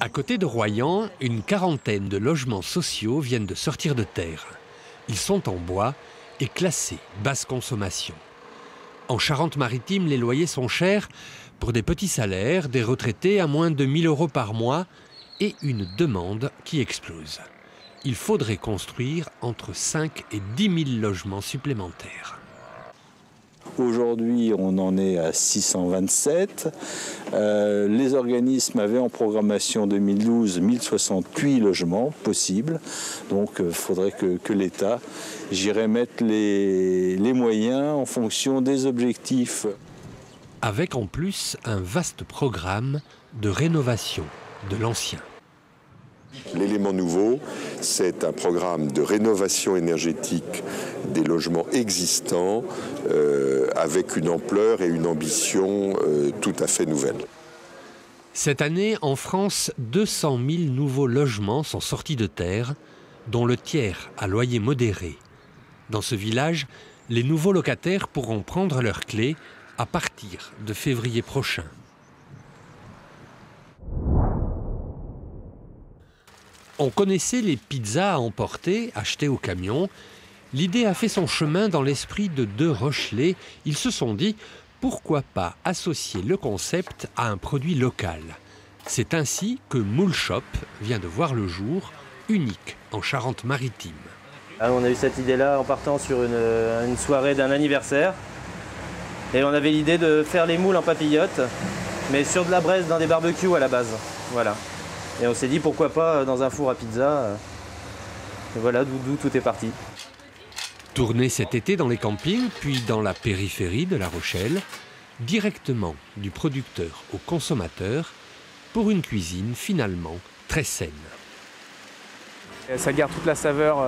À côté de Royan, une quarantaine de logements sociaux viennent de sortir de terre. Ils sont en bois et classés basse consommation. En Charente-Maritime, les loyers sont chers pour des petits salaires, des retraités à moins de 1 000 € par mois et une demande qui explose. Il faudrait construire entre 5 et 10 000 logements supplémentaires. Aujourd'hui, on en est à 627. Les organismes avaient en programmation 2012 1068 logements possibles. Donc, il faudrait que l'État, mettre les moyens en fonction des objectifs. Avec en plus un vaste programme de rénovation de l'ancien. L'élément nouveau, c'est un programme de rénovation énergétique des logements existants avec une ampleur et une ambition tout à fait nouvelles. Cette année, en France, 200 000 nouveaux logements sont sortis de terre, dont le tiers à loyer modéré. Dans ce village, les nouveaux locataires pourront prendre leurs clés à partir de février prochain. On connaissait les pizzas à emporter, achetées au camion. L'idée a fait son chemin dans l'esprit de deux Rochelais. Ils se sont dit, pourquoi pas associer le concept à un produit local. C'est ainsi que Moule Shop vient de voir le jour, unique en Charente-Maritime. On a eu cette idée-là en partant sur une soirée d'un anniversaire. Et on avait l'idée de faire les moules en papillotes, mais sur de la braise dans des barbecues à la base. Voilà. Et on s'est dit pourquoi pas dans un four à pizza. Et voilà d'où tout est parti. Tourné cet été dans les campings, puis dans la périphérie de La Rochelle, directement du producteur au consommateur, pour une cuisine finalement très saine. Ça garde toute la saveur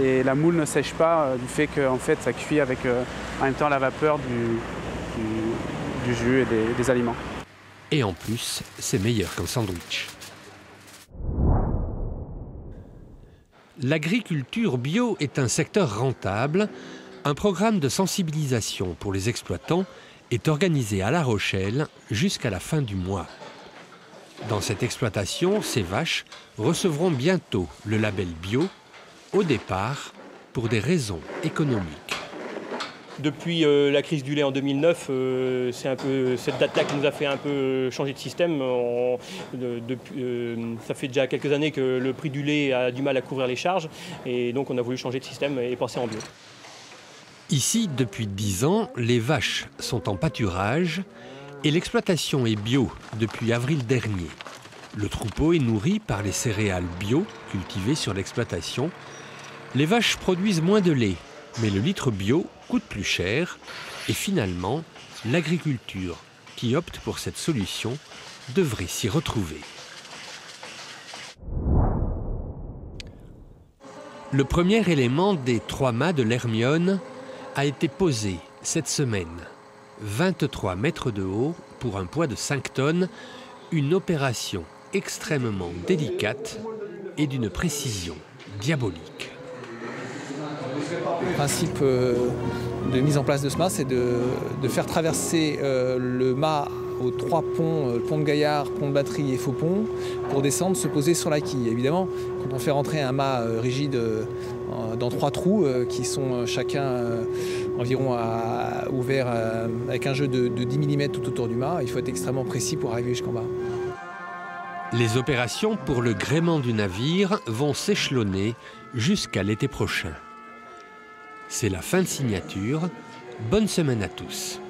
et la moule ne sèche pas du fait que en fait, ça cuit avec en même temps la vapeur du jus et des aliments. Et en plus, c'est meilleur qu'un sandwich. L'agriculture bio est un secteur rentable. Un programme de sensibilisation pour les exploitants est organisé à La Rochelle jusqu'à la fin du mois. Dans cette exploitation, ces vaches recevront bientôt le label bio, au départ pour des raisons économiques. Depuis la crise du lait en 2009, c'est un peu cette date-là qui nous a fait un peu changer de système. Ça fait déjà quelques années que le prix du lait a du mal à couvrir les charges et donc on a voulu changer de système et passer en bio. Ici, depuis 10 ans, les vaches sont en pâturage et l'exploitation est bio depuis avril dernier. Le troupeau est nourri par les céréales bio cultivées sur l'exploitation. Les vaches produisent moins de lait, mais le litre bio coûte plus cher et finalement, l'agriculture qui opte pour cette solution devrait s'y retrouver. Le premier élément des 3 mâts de l'Hermione a été posé cette semaine. 23 mètres de haut pour un poids de 5 tonnes, une opération extrêmement délicate et d'une précision diabolique. Le principe de mise en place de ce mât, c'est de faire traverser le mât aux 3 ponts, pont de Gaillard, pont de Batterie et Faux Pont, pour descendre, se poser sur la quille. Évidemment, quand on fait rentrer un mât rigide dans 3 trous qui sont chacun environ ouverts avec un jeu de 10 mm tout autour du mât, il faut être extrêmement précis pour arriver jusqu'en bas. Les opérations pour le gréement du navire vont s'échelonner jusqu'à l'été prochain. C'est la fin de signature. Bonne semaine à tous.